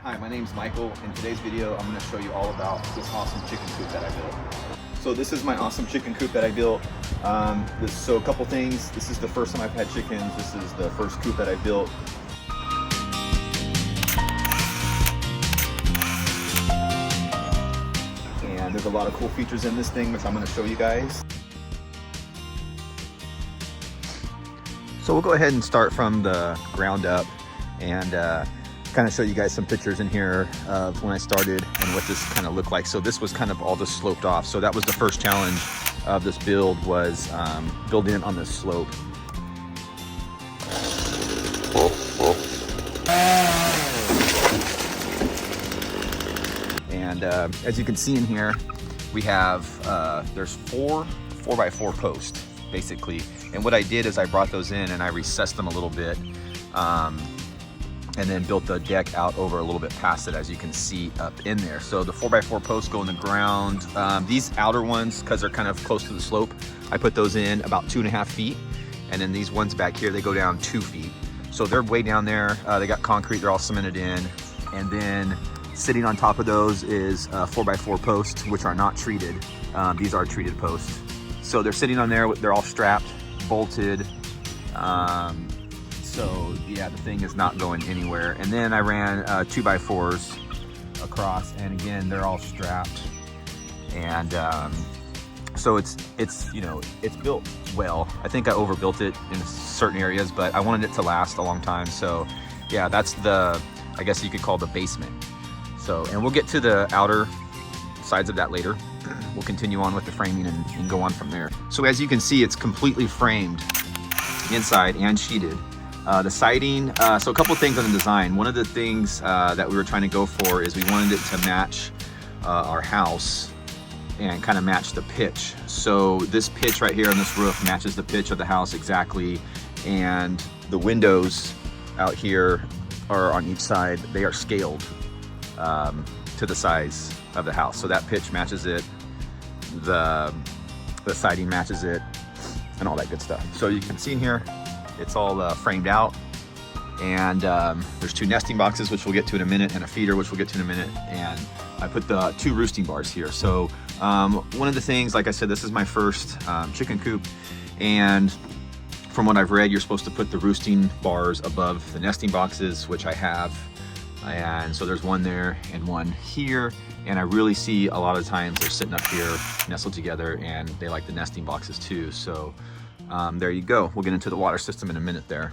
Hi, my name's Michael. In today's video, I'm going to show you all about this awesome chicken coop that I built. So this is my awesome chicken coop that I built. So a couple things. This is the first time I've had chickens. This is the first coop that I built. And there's a lot of cool features in this thing, which I'm going to show you guys. So we'll go ahead and start from the ground up and kind of show you guys some pictures in here of when I started and what this kind of looked like. So this was kind of all just sloped off. So that was the first challenge of this build, was building it on this slope. And as you can see in here, we have, there's four 4x4 posts basically. And what I did is I brought those in and I recessed them a little bit. And then built the deck out over a little bit past it, as you can see up in there. So the 4x4 posts go in the ground. These outer ones, because they're kind of close to the slope, I put those in about 2.5 feet. And then these ones back here, they go down 2 feet. So they're way down there. They got concrete, they're all cemented in. And then sitting on top of those is 4x4 posts, which are not treated. These are treated posts. So they're sitting on there, they're all strapped, bolted. So yeah, the thing is not going anywhere. And then I ran 2x4s across, and again, they're all strapped. And so it's you know, it's built well. I think I overbuilt it in certain areas, but I wanted it to last a long time. So yeah, that's the, I guess you could call the basement. So, and we'll get to the outer sides of that later. We'll continue on with the framing and go on from there. So as you can see, it's completely framed inside and sheeted. The siding, so a couple things on the design. One of the things that we were trying to go for is we wanted it to match our house and kind of match the pitch. So this pitch right here on this roof matches the pitch of the house exactly. And the windows out here are on each side, they are scaled to the size of the house. So that pitch matches it, the siding matches it, and all that good stuff. So you can see in here, it's all framed out, and there's 2 nesting boxes, which we'll get to in a minute, and a feeder, which we'll get to in a minute. And I put the 2 roosting bars here. So one of the things, like I said, this is my first chicken coop, and from what I've read, you're supposed to put the roosting bars above the nesting boxes, which I have. And so there's one there and one here, and I really see a lot of times they're sitting up here nestled together, and they like the nesting boxes too. So there you go. We'll get into the water system in a minute there.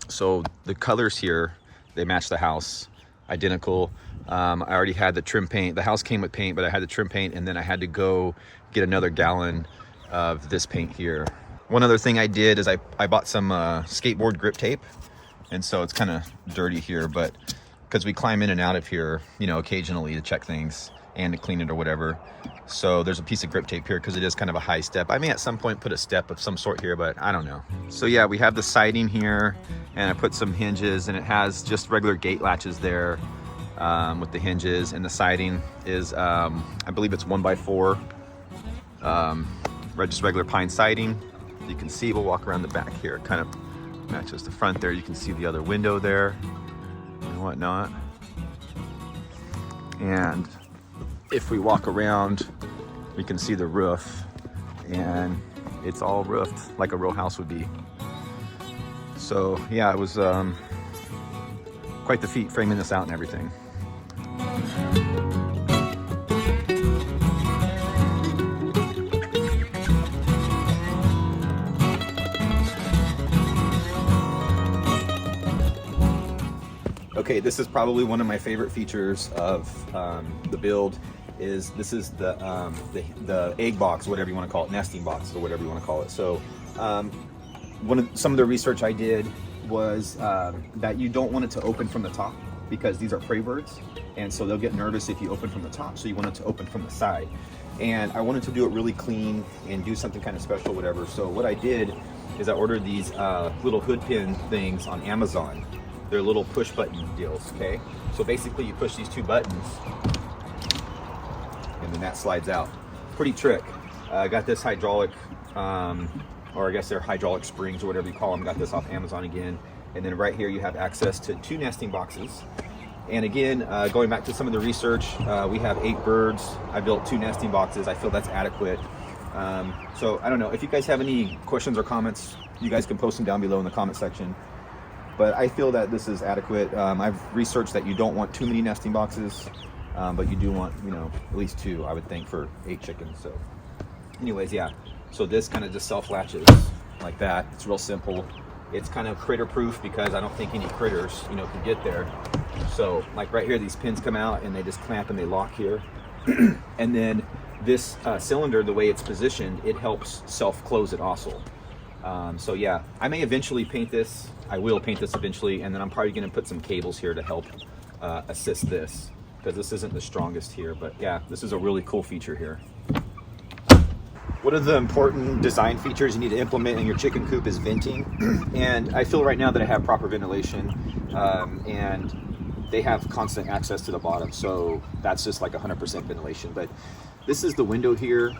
So the colors here, they match the house, identical. I already had the trim paint. The house came with paint, but I had the trim paint, and then I had to go get another gallon of this paint here. One other thing I did is I bought some skateboard grip tape, and so it's kind of dirty here, but because we climb in and out of here, you know, occasionally to check things and to clean it or whatever. So there's a piece of grip tape here because it is kind of a high step. I may at some point put a step of some sort here, but I don't know. So yeah, we have the siding here, and I put some hinges, and it has just regular gate latches there with the hinges, and the siding is, I believe it's 1x4, just regular pine siding. You can see, we'll walk around the back here, it kind of matches the front there. You can see the other window there and whatnot. And if we walk around, we can see the roof, and it's all roofed like a real house would be. So yeah, it was quite the feat framing this out and everything. Okay, this is probably one of my favorite features of the build. This is the egg box, whatever you want to call it, nesting box, or whatever you want to call it. So some of the research I did was that you don't want it to open from the top, because these are prey birds, and so they'll get nervous if you open from the top. So you want it to open from the side, and I wanted to do it really clean and do something kind of special, whatever. So what I did is I ordered these little hood pin things on Amazon. They're little push button deals. Okay, so basically you push these 2 buttons, and then that slides out. Pretty trick. I got this hydraulic, or I guess they're hydraulic springs or whatever you call them. Got this off Amazon again. And then right here you have access to 2 nesting boxes. And again, going back to some of the research, we have 8 birds. I built 2 nesting boxes. I feel that's adequate. So I don't know, if you guys have any questions or comments, you guys can post them down below in the comment section. But I feel that this is adequate. I've researched that you don't want too many nesting boxes, but you do want, you know, at least 2, I would think, for 8 chickens. So anyways, yeah. So this kind of just self-latches like that. It's real simple. It's kind of critter proof because I don't think any critters, you know, can get there. So like right here, these pins come out and they just clamp and they lock here. And then this cylinder, the way it's positioned, it helps self-close it also. So yeah, I may eventually paint this. I will paint this eventually, and then I'm probably going to put some cables here to help assist this, because this isn't the strongest here. But yeah, this is a really cool feature here. One of the important design features you need to implement in your chicken coop is venting. And I feel right now that I have proper ventilation, and they have constant access to the bottom. So that's just like 100% ventilation. But this is the window here.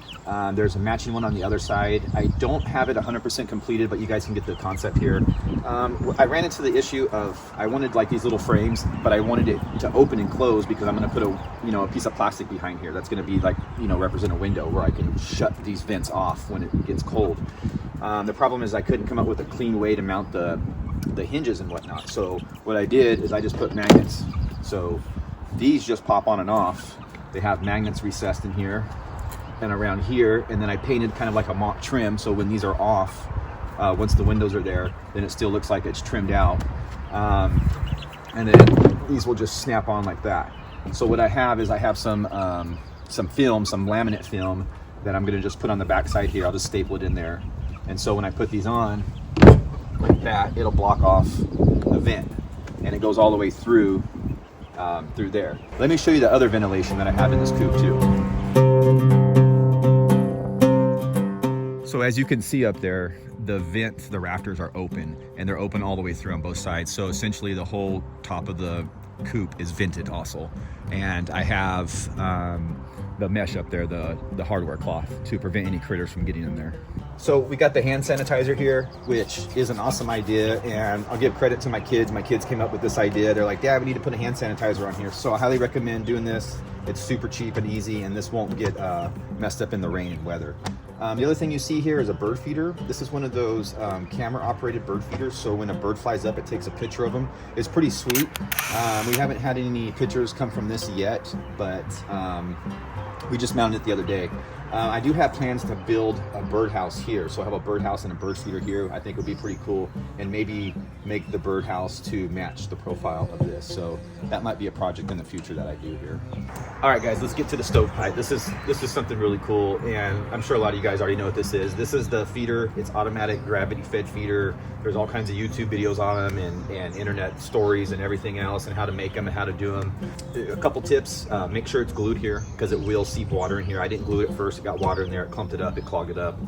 There's a matching one on the other side. I don't have it 100% completed, but you guys can get the concept here. I ran into the issue of, I wanted like these little frames, but I wanted it to open and close because I'm gonna put a piece of plastic behind here. That's gonna be like, represent a window where I can shut these vents off when it gets cold. The problem is I couldn't come up with a clean way to mount the hinges and whatnot. So what I did is I just put magnets. So these just pop on and off. They have magnets recessed in here and around here, and then I painted kind of like a mock trim, so when these are off, once the windows are there, then it still looks like it's trimmed out. And then these will just snap on like that. So what I have is I have some film, some laminate film that I'm gonna just put on the back side here. I'll just staple it in there. And so when I put these on like that, it'll block off the vent, and it goes all the way through there. Let me show you the other ventilation that I have in this coop too. So as you can see up there, the vents, the rafters are open, and they're open all the way through on both sides. So essentially the whole top of the coop is vented also. And I have the mesh up there, the hardware cloth, to prevent any critters from getting in there. So we got the hand sanitizer here, which is an awesome idea, and I'll give credit to my kids. My kids came up with this idea. They're like, Dad, we need to put a hand sanitizer on here. So I highly recommend doing this. It's super cheap and easy, and this won't get messed up in the rain and weather. The other thing you see here is a bird feeder. This is one of those camera operated bird feeders. So when a bird flies up, it takes a picture of them. It's pretty sweet. We haven't had any pictures come from this yet, but we just mounted it the other day. I do have plans to build a birdhouse here. So I have a birdhouse and a bird feeder here. I think would be pretty cool, and maybe make the birdhouse to match the profile of this. So that might be a project in the future that I do here. All right, guys, let's get to the stovepipe. This is something really cool, and I'm sure a lot of you guys already know what this is. This is the feeder. It's automatic gravity fed feeder. There's all kinds of YouTube videos on them, and internet stories and everything else, and how to make them and how to do them. A couple tips: make sure it's glued here because it will seep water in here. I didn't glue it first. It got water in there. It clumped it up. It clogged it up.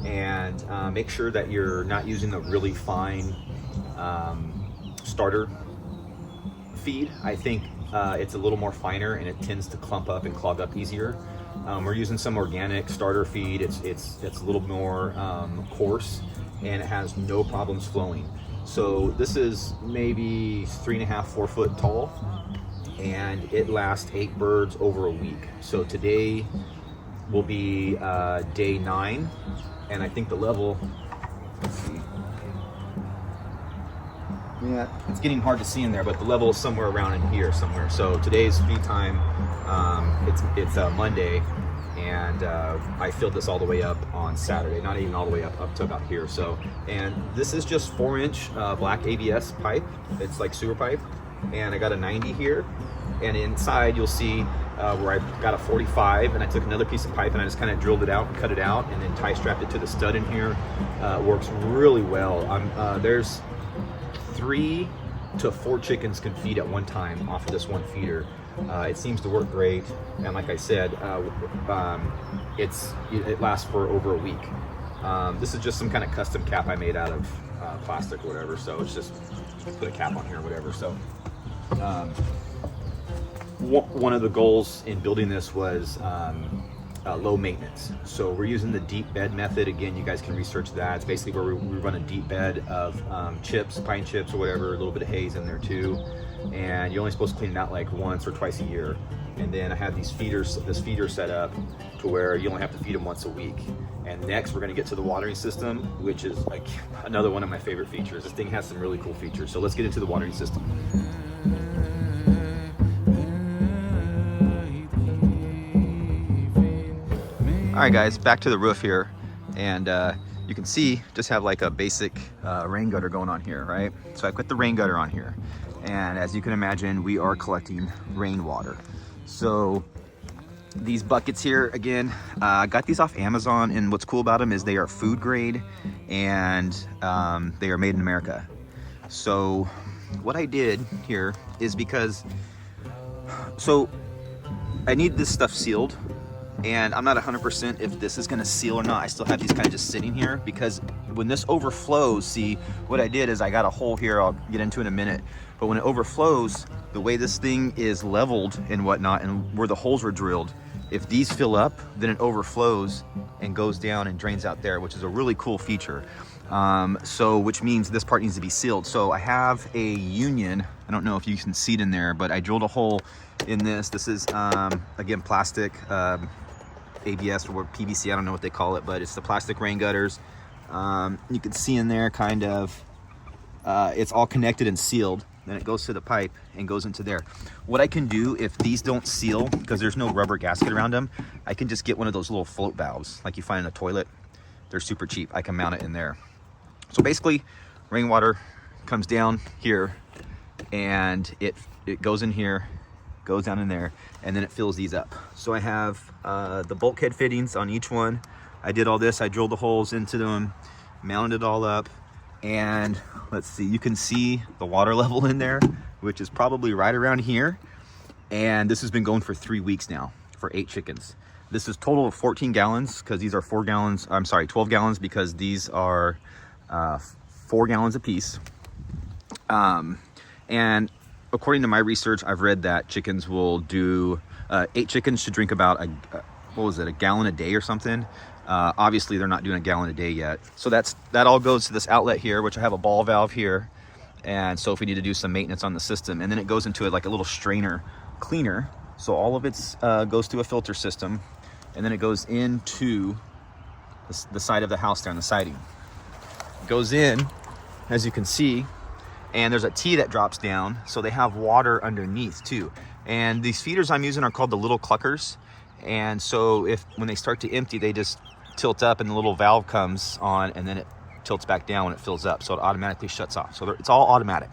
And make sure that you're not using the really fine starter feed. I think it's a little more finer, and it tends to clump up and clog up easier. We're using some organic starter feed. It's a little more coarse, and it has no problems flowing. So this is maybe 3.5, 4 foot tall, and it lasts 8 birds over a week. So today will be day 9, and I think the level, let's see. Yeah, it's getting hard to see in there, but the level is somewhere around in here somewhere. So today's feed time, it's Monday, and I filled this all the way up on Saturday, not even all the way up to about here. So, and this is just 4-inch black ABS pipe. It's like sewer pipe, and I got a 90 here, and inside you'll see where I got a 45, and I took another piece of pipe and I just kind of drilled it out and cut it out, and then tie strapped it to the stud in here. Works really well. There's 3 to 4 chickens can feed at one time off of this one feeder. It seems to work great, and like I said, it lasts for over a week. This is just some kind of custom cap I made out of plastic or whatever, so it's just put a cap on here or whatever. So one of the goals in building this was low maintenance. So we're using the deep bed method. Again, you guys can research that. It's basically where we run a deep bed of chips, pine chips or whatever, a little bit of haze in there too. and you're only supposed to clean it out like once or twice a year. And then I have this feeder set up to where you only have to feed them once a week. And next we're gonna get to the watering system, which is like another one of my favorite features. This thing has some really cool features. So let's get into the watering system. All right guys, back to the roof here. And you can see, just have like a basic rain gutter going on here, right? So I put the rain gutter on here. And as you can imagine, we are collecting rainwater. So these buckets here, again, I got these off Amazon, and what's cool about them is they are food grade and they are made in America. So what I did here is because, so I need this stuff sealed, and I'm not 100% if this is gonna seal or not. I still have these kind of just sitting here because when this overflows, see, what I did is I got a hole here I'll get into in a minute, but when it overflows, the way this thing is leveled and whatnot and where the holes were drilled, if these fill up, then it overflows and goes down and drains out there, which is a really cool feature. So which means this part needs to be sealed. So I have a union, I don't know if you can see it in there, but I drilled a hole in this. This is, again, plastic, ABS or PVC, I don't know what they call it, but it's the plastic rain gutters. You can see in there kind of, it's all connected and sealed. Then it goes to the pipe and goes into there. What I can do if these don't seal, because there's no rubber gasket around them, I can just get one of those little float valves like you find in a toilet. They're super cheap. I can mount it in there. So basically, rainwater comes down here and it goes in here, goes down in there, and then it fills these up. So I have the bulkhead fittings on each one. I did all this, I drilled the holes into them, mounted it all up, and let's see, you can see the water level in there, which is probably right around here. And this has been going for 3 weeks now for 8 chickens. This is total of 14 gallons because these are 4 gallons, I'm sorry, 12 gallons because these are 4 gallons a piece. And according to my research, I've read that chickens will do, 8 chickens should drink about a gallon a day or something. Obviously they're not doing a gallon a day yet. So that all goes to this outlet here, which I have a ball valve here. And so if we need to do some maintenance on the system, and then it goes into it like a little strainer cleaner. So all of it goes to a filter system, and then it goes into the side of the house there on the siding. It goes in, as you can see, and there's a T that drops down, so they have water underneath too. And these feeders I'm using are called the little cluckers. And so when they start to empty, they just tilt up and the little valve comes on, and then it tilts back down when it fills up. So it automatically shuts off. So it's all automatic.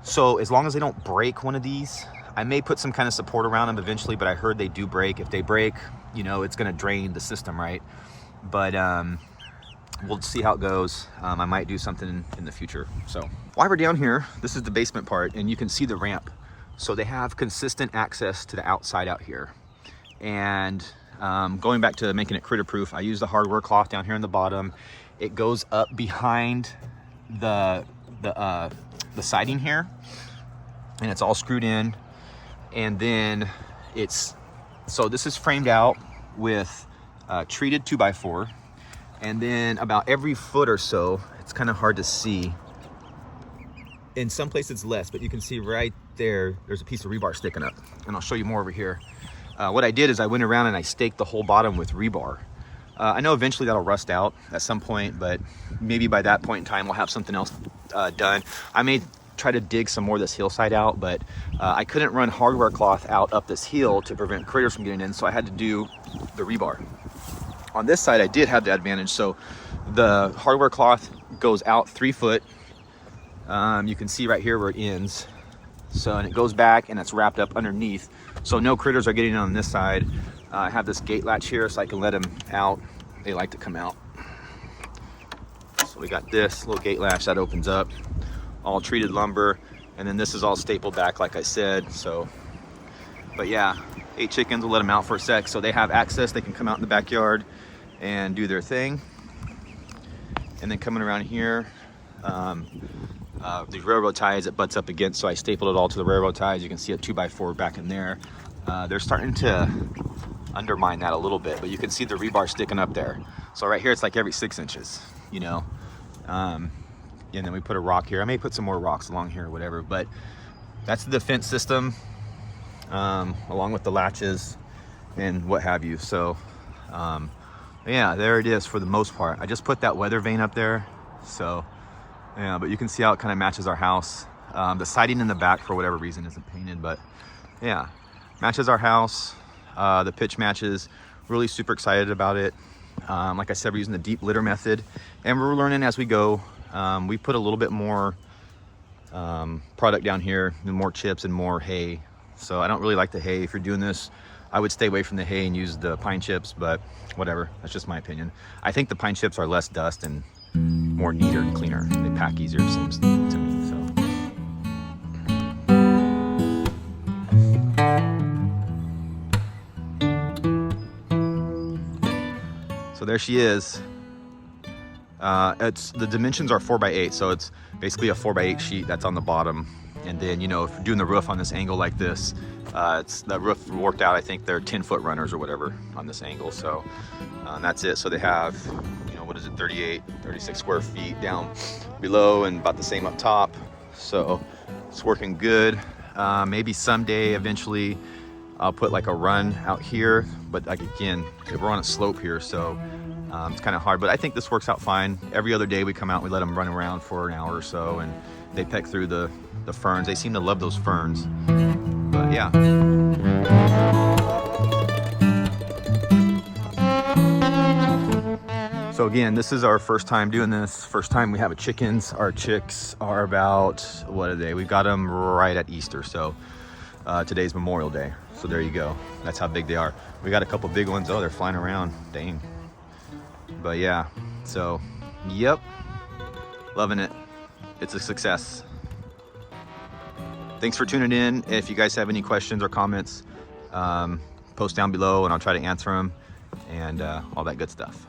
So as long as they don't break one of these, I may put some kind of support around them eventually, but I heard they do break. If they break, you know, it's gonna drain the system, right? But we'll see how it goes. I might do something in the future. So while we're down here, this is the basement part, and you can see the ramp. So they have consistent access to the outside out here. And going back to making it critter proof, I use the hardware cloth down here in the bottom. It goes up behind the siding here, and it's all screwed in. And then so this is framed out with treated 2x4. And then about every foot or so, it's kind of hard to see. In some places it's less, but you can see right there, there's a piece of rebar sticking up. And I'll show you more over here. What I did is I went around and I staked the whole bottom with rebar. I know eventually that'll rust out at some point, but maybe by that point in time, we'll have something else done. I may try to dig some more of this hillside out, but I couldn't run hardware cloth out up this hill to prevent critters from getting in, so I had to do the rebar. On this side, I did have that advantage. So the hardware cloth goes out 3 foot. You can see right here where it ends. So, and it goes back and it's wrapped up underneath. So no critters are getting in on this side. I have this gate latch here so I can let them out. They like to come out. So we got this little gate latch that opens up, all treated lumber. And then this is all stapled back, like I said. So, but yeah, 8 chickens, we'll let them out for a sec. So they have access, they can come out in the backyard and do their thing. And then coming around here, these railroad ties, it butts up against, so I stapled it all to the railroad ties. You can see a 2x4 back in there. They're starting to undermine that a little bit, but you can see the rebar sticking up there. So right here, it's like every 6 inches, you know. And then we put a rock here. I may put some more rocks along here or whatever, but that's the defense system, along with the latches and what have you. So yeah, there it is for the most part. I just put that weather vane up there, so yeah, but you can see how it kind of matches our house. The siding in the back for whatever reason isn't painted, but yeah, matches our house. The pitch matches. Really super excited about it. Like I said, we're using the deep litter method, and we're learning as we go. We put a little bit more product down here, more chips and more hay. So I don't really like the hay. If you're doing this, I would stay away from the hay and use the pine chips, but whatever, that's just my opinion. I think the pine chips are less dust and more neater and cleaner. They pack easier, it seems to me, so. So there she is. The dimensions are 4x8, so it's basically a 4x8 sheet that's on the bottom. And then, you know, if you're doing the roof on this angle like this, it's the roof worked out. I think they're 10-foot runners or whatever on this angle. So that's it. So they have, you know, what is it, 36 square feet down below and about the same up top. So it's working good. Maybe someday, eventually, I'll put like a run out here. But like, again, we're on a slope here, so it's kind of hard. But I think this works out fine. Every other day we come out, we let them run around for an hour or so, and they peck through the ferns. They seem to love those ferns. But yeah. So again, this is our first time doing this. First time we have a chickens. Our chicks are about, what are they? We got them right at Easter. So today's Memorial Day. So there you go. That's how big they are. We got a couple big ones. Oh, they're flying around. Dang. But yeah, so yep, loving it. It's a success. Thanks for tuning in. If you guys have any questions or comments, post down below and I'll try to answer them, and all that good stuff.